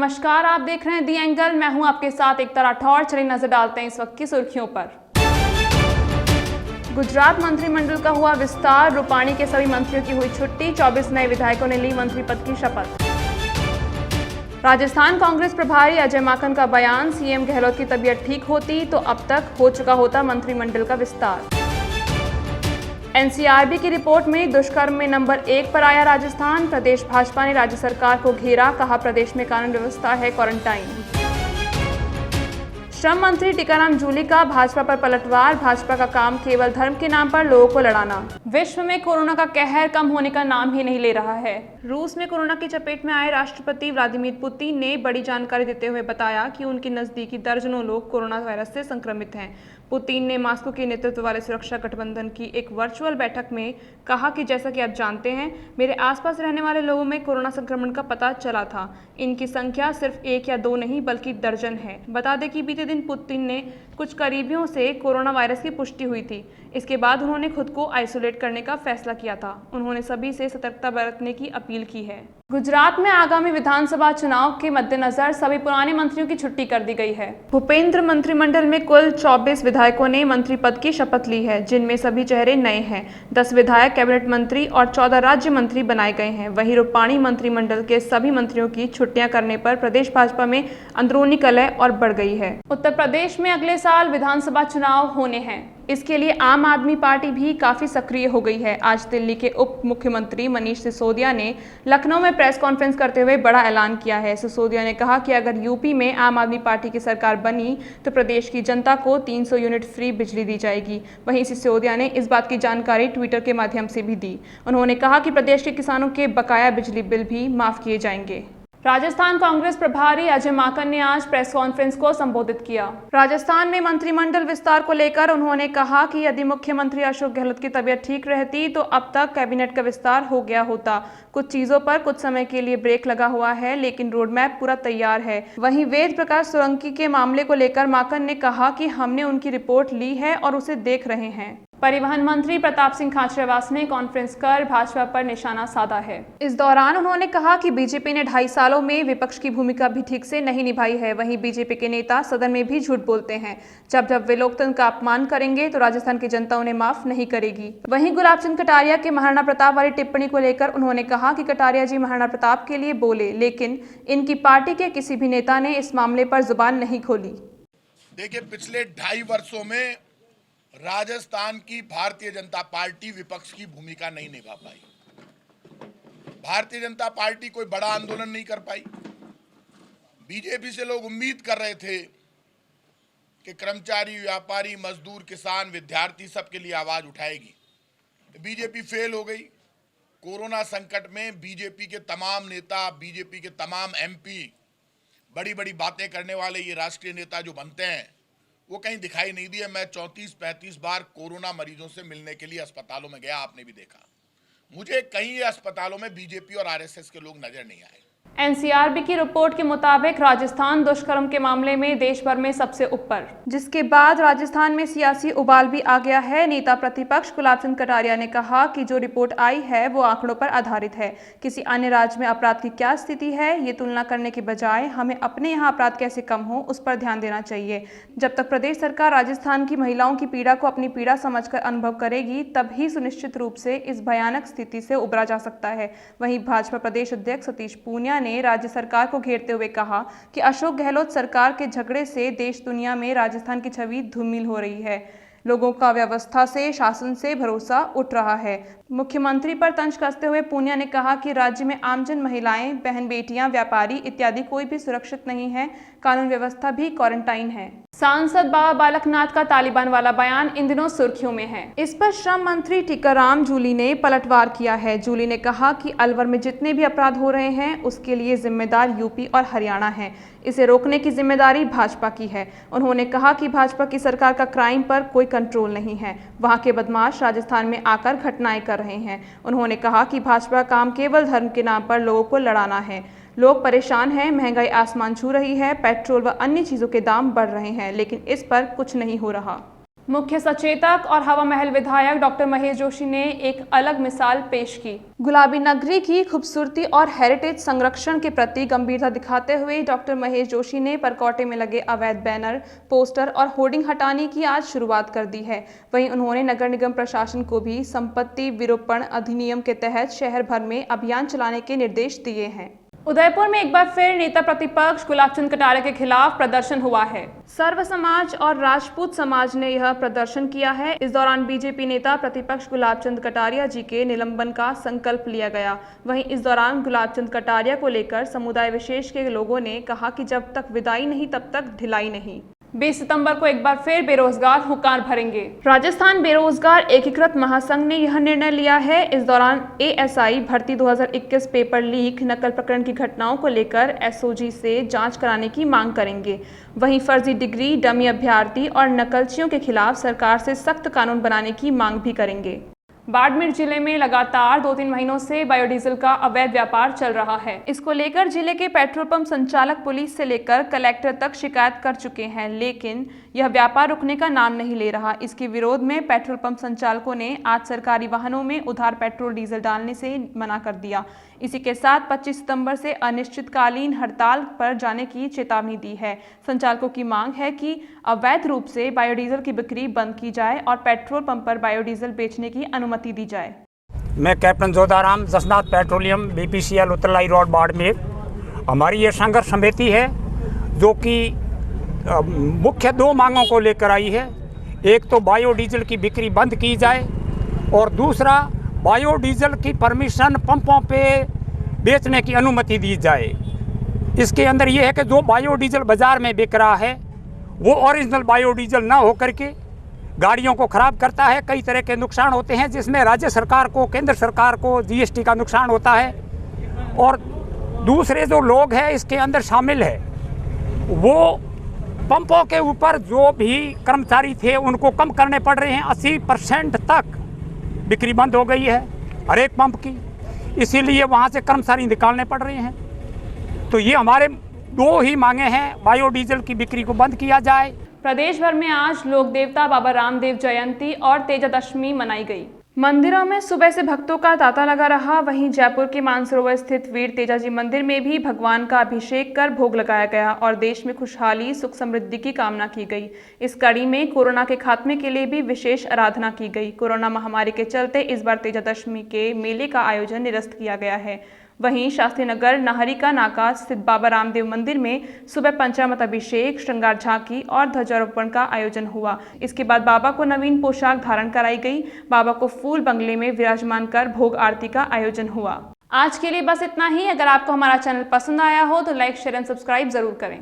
नमस्कार, आप देख रहे हैं दी एंगल। मैं हूं आपके साथ एकता राठौर। चलिए नजर डालते हैं इस वक्त की सुर्खियों पर। गुजरात मंत्रिमंडल का हुआ विस्तार, रूपाणी के सभी मंत्रियों की हुई छुट्टी, 24 नए विधायकों ने ली मंत्री पद की शपथ। राजस्थान कांग्रेस प्रभारी अजय माकन का बयान, सीएम गहलोत की तबीयत ठीक होती तो अब तक हो चुका होता मंत्रिमंडल का विस्तार। एनसीआरबी की रिपोर्ट में दुष्कर्म में नंबर 1 पर आया राजस्थान, प्रदेश भाजपा ने राज्य सरकार को घेरा, कहा प्रदेश में कानून व्यवस्था है क्वारंटाइन। श्रम मंत्री टीकाराम जूली का भाजपा पर पलटवार, भाजपा का काम केवल धर्म के नाम पर लोगों को लड़ाना। विश्व में कोरोना का कहर कम होने का नाम ही नहीं ले रहा है। रूस में कोरोना की चपेट में आए राष्ट्रपति व्लादिमीर पुतिन ने बड़ी जानकारी देते हुए बताया कि उनके नजदीकी दर्जनों लोग कोरोना वायरस से संक्रमित हैं। पुतिन ने मॉस्को के नेतृत्व वाले सुरक्षा गठबंधन की एक वर्चुअल बैठक में कहा कि जैसा कि आप जानते हैं, मेरे आसपास रहने वाले लोगों में कोरोना संक्रमण का पता चला था। इनकी संख्या सिर्फ 1 या 2 नहीं बल्कि दर्जन है। बता दें कि बीते दिन पुतिन ने कुछ करीबियों से कोरोना वायरस की पुष्टि हुई थी। इसके बाद उन्होंने खुद को आइसोलेट करने का फैसला किया था। उन्होंने सभी से सतर्कता बरतने की अपील की है। गुजरात में आगामी विधानसभा चुनाव के मद्देनजर सभी पुराने मंत्रियों की छुट्टी कर दी गई है। भूपेंद्र मंत्रिमंडल में कुल 24 विधायकों ने मंत्री पद की शपथ ली है, जिनमें सभी चेहरे नए हैं। 10 विधायक कैबिनेट मंत्री और 14 राज्य मंत्री बनाए गए हैं। वहीं रूपाणी मंत्रिमंडल के सभी मंत्रियों की छुट्टियां करने पर प्रदेश भाजपा में अंदरूनी कलह और बढ़ गई है। उत्तर प्रदेश में अगले साल विधानसभा चुनाव होने हैं। इसके लिए आम आदमी पार्टी भी काफी सक्रिय हो गई है। आज दिल्ली के उप मुख्यमंत्री मनीष सिसोदिया ने लखनऊ में प्रेस कॉन्फ्रेंस करते हुए बड़ा ऐलान किया है। सिसोदिया ने कहा कि अगर यूपी में आम आदमी पार्टी की सरकार बनी तो प्रदेश की जनता को 300 यूनिट फ्री बिजली दी जाएगी। वहीं सिसोदिया ने इस बात की जानकारी ट्विटर के माध्यम से भी दी। उन्होंने कहा कि प्रदेश के किसानों के बकाया बिजली बिल भी माफ किए जाएंगे। राजस्थान कांग्रेस प्रभारी अजय माकन ने आज प्रेस कॉन्फ्रेंस को संबोधित किया। राजस्थान में मंत्रिमंडल विस्तार को लेकर उन्होंने कहा कि यदि मुख्यमंत्री अशोक गहलोत की तबीयत ठीक रहती तो अब तक कैबिनेट का विस्तार हो गया होता। कुछ चीजों पर कुछ समय के लिए ब्रेक लगा हुआ है, लेकिन रोडमैप पूरा तैयार है। वहीं वेद प्रकाश सोलंकी के मामले को लेकर माकन ने कहा कि हमने उनकी रिपोर्ट ली है और उसे देख रहे हैं। परिवहन मंत्री प्रताप सिंह खाचरियावास ने कॉन्फ्रेंस कर भाजपा पर निशाना साधा है। इस दौरान उन्होंने कहा कि बीजेपी ने 2.5 सालों में विपक्ष की भूमिका भी ठीक से नहीं निभाई है। वहीं बीजेपी के नेता सदन में भी झूठ बोलते हैं। जब वे लोकतंत्र का अपमान करेंगे तो राजस्थान की जनता उन्हें माफ नहीं करेगी। वहीं गुलाब चंद कटारिया के महाराणा प्रताप वाली टिप्पणी को लेकर उन्होंने कहा कि कटारिया जी महाराणा प्रताप के लिए बोले, लेकिन इनकी पार्टी के किसी भी नेता ने इस मामले पर जुबान नहीं खोली। देखिए, पिछले 2.5 वर्षों में राजस्थान की भारतीय जनता पार्टी विपक्ष की भूमिका नहीं निभा पाई। भारतीय जनता पार्टी कोई बड़ा आंदोलन नहीं कर पाई। बीजेपी से लोग उम्मीद कर रहे थे कि कर्मचारी, व्यापारी, मजदूर, किसान, विद्यार्थी सबके लिए आवाज उठाएगी। बीजेपी फेल हो गई। कोरोना संकट में बीजेपी के तमाम नेता, बीजेपी के तमाम एमपी, बड़ी बड़ी बातें करने वाले ये राष्ट्रीय नेता जो बनते हैं, वो कहीं दिखाई नहीं दिए। मैं 34-35 बार कोरोना मरीजों से मिलने के लिए अस्पतालों में गया, आपने भी देखा। मुझे कहीं अस्पतालों में बीजेपी और आरएसएस के लोग नजर नहीं आए। एनसीआरबी की रिपोर्ट के मुताबिक राजस्थान दुष्कर्म के मामले में देश भर में सबसे ऊपर, जिसके बाद राजस्थान में सियासी उबाल भी आ गया है। नेता प्रतिपक्ष गुलाब चंद कटारिया ने कहा कि जो रिपोर्ट आई है वो आंकड़ों पर आधारित है। किसी अन्य राज्य में अपराध की क्या स्थिति है, ये तुलना करने के बजाय हमें अपने यहाँ अपराध कैसे कम हो उस पर ध्यान देना चाहिए। जब तक प्रदेश सरकार राजस्थान की महिलाओं की पीड़ा को अपनी पीड़ा समझकर अनुभव करेगी, तभी सुनिश्चित रूप से इस भयानक स्थिति से उबरा जा सकता है। वहीं भाजपा प्रदेश अध्यक्ष सतीश पूनिया ने राज्य सरकार को घेरते हुए कहा कि अशोक गहलोत सरकार के झगड़े से देश दुनिया में राजस्थान की छवि धूमिल हो रही है। लोगों का व्यवस्था से, शासन से भरोसा उठ रहा है। मुख्यमंत्री पर तंज कसते हुए पूनिया ने कहा कि राज्य में आमजन, महिलाएं, बहन बेटियां, व्यापारी इत्यादि कोई भी सुरक्षित नहीं है। कानून व्यवस्था भी क्वारंटाइन है। सांसद बाबा बालकनाथ का तालिबान वाला बयान इन दिनों सुर्खियों में है। इस पर श्रम मंत्री टीकाराम जूली ने पलटवार किया है। जूली ने कहा कि अलवर में जितने भी अपराध हो रहे हैं उसके लिए जिम्मेदार यूपी और हरियाणा है। इसे रोकने की जिम्मेदारी भाजपा की है। उन्होंने कहा कि भाजपा की सरकार का क्राइम पर कोई कंट्रोल नहीं है। वहां के बदमाश राजस्थान में आकर घटनाएं कर रहे हैं। उन्होंने कहा कि भाजपा का काम केवल धर्म के नाम पर लोगों को लड़ाना है। लोग परेशान हैं, महंगाई आसमान छू रही है, पेट्रोल व अन्य चीजों के दाम बढ़ रहे हैं, लेकिन इस पर कुछ नहीं हो रहा। मुख्य सचेतक और हवा महल विधायक डॉक्टर महेश जोशी ने एक अलग मिसाल पेश की। गुलाबी नगरी की खूबसूरती और हेरिटेज संरक्षण के प्रति गंभीरता दिखाते हुए डॉक्टर महेश जोशी ने परकोटे में लगे अवैध बैनर, पोस्टर और होर्डिंग हटाने की आज शुरुआत कर दी है। वहीं उन्होंने नगर निगम प्रशासन को भी संपत्ति विरूपण अधिनियम के तहत शहर भर में अभियान चलाने के निर्देश दिए हैं। उदयपुर में एक बार फिर नेता प्रतिपक्ष गुलाबचंद कटारिया के खिलाफ प्रदर्शन हुआ है। सर्व समाज और राजपूत समाज ने यह प्रदर्शन किया है। इस दौरान बीजेपी नेता प्रतिपक्ष गुलाबचंद कटारिया जी के निलंबन का संकल्प लिया गया। वहीं इस दौरान गुलाबचंद कटारिया को लेकर समुदाय विशेष के लोगों ने कहा कि जब तक विदाई नहीं तब तक ढिलाई नहीं। 20 सितंबर को एक बार फिर बेरोजगार हुंकार भरेंगे। राजस्थान बेरोजगार एकीकृत महासंघ ने यह निर्णय लिया है। इस दौरान एएसआई भर्ती 2021 पेपर लीक नकल प्रकरण की घटनाओं को लेकर एसओजी से जांच कराने की मांग करेंगे। वहीं फर्जी डिग्री, डमी अभ्यर्थी और नकलचियों के खिलाफ सरकार से सख्त कानून बनाने की मांग भी करेंगे। बाड़मेर जिले में लगातार 2-3 महीनों से बायोडीजल का अवैध व्यापार चल रहा है। इसको लेकर जिले के पेट्रोल पंप संचालक पुलिस से लेकर कलेक्टर तक शिकायत कर चुके हैं, लेकिन यह व्यापार रुकने का नाम नहीं ले रहा। इसके विरोध में पेट्रोल पंप संचालकों ने आज सरकारी वाहनों में उधार पेट्रोल डीजल डालने से मना कर दिया। इसी के साथ 25 सितंबर से अनिश्चितकालीन हड़ताल पर जाने की चेतावनी दी है। संचालकों की मांग है कि अवैध रूप से बायोडीजल की बिक्री बंद की जाए और पेट्रोल पंप पर बायोडीजल बेचने की अनुमति दी जाए। मैं captain Jodharam, Jasnath petroleum, BPCL Uttarlai road, Barmer. हमारी ये संघर्ष समिति है जो कि मुख्य 2 मांगों को लेकर आई है। एक तो बायोडीजल की बिक्री बंद की जाए और दूसरा बायोडीजल की परमिशन पंपों पे बेचने की अनुमति दी जाए। इसके अंदर ये है कि जो बायोडीजल बाज़ार में बिक रहा है वो ओरिजिनल बायोडीजल ना होकर के गाड़ियों को ख़राब करता है। कई तरह के नुकसान होते हैं जिसमें राज्य सरकार को, केंद्र सरकार को जीएसटी का नुकसान होता है। और दूसरे जो लोग हैं इसके अंदर शामिल है वो पंपों के ऊपर जो भी कर्मचारी थे उनको कम करने पड़ रहे हैं। 80% तक बिक्री बंद हो गई है हर एक पंप की, इसीलिए वहाँ से कर्मचारी निकालने पड़ रहे हैं। तो ये हमारे 2 ही मांगे हैं, बायोडीजल की बिक्री को बंद किया जाए। प्रदेश भर में आज लोक देवता बाबा रामदेव जयंती और तेजादशमी मनाई गई। मंदिरों में सुबह से भक्तों का तांता लगा रहा। वहीं जयपुर के मानसरोवर स्थित वीर तेजाजी मंदिर में भी भगवान का अभिषेक कर भोग लगाया गया और देश में खुशहाली, सुख समृद्धि की कामना की गई। इस कड़ी में कोरोना के खात्मे के लिए भी विशेष आराधना की गई। कोरोना महामारी के चलते इस बार तेजादशमी के मेले का आयोजन निरस्त किया गया है। वहीं शास्त्री नगर नाहरी का नाका स्थित बाबा रामदेव मंदिर में सुबह पंचामृत अभिषेक, श्रृंगार झांकी और ध्वजारोपण का आयोजन हुआ। इसके बाद बाबा को नवीन पोशाक धारण कराई गई। बाबा को फूल बंगले में विराजमान कर भोग आरती का आयोजन हुआ। आज के लिए बस इतना ही। अगर आपको हमारा चैनल पसंद आया हो तो लाइक, शेयर एंड सब्सक्राइब जरूर करें।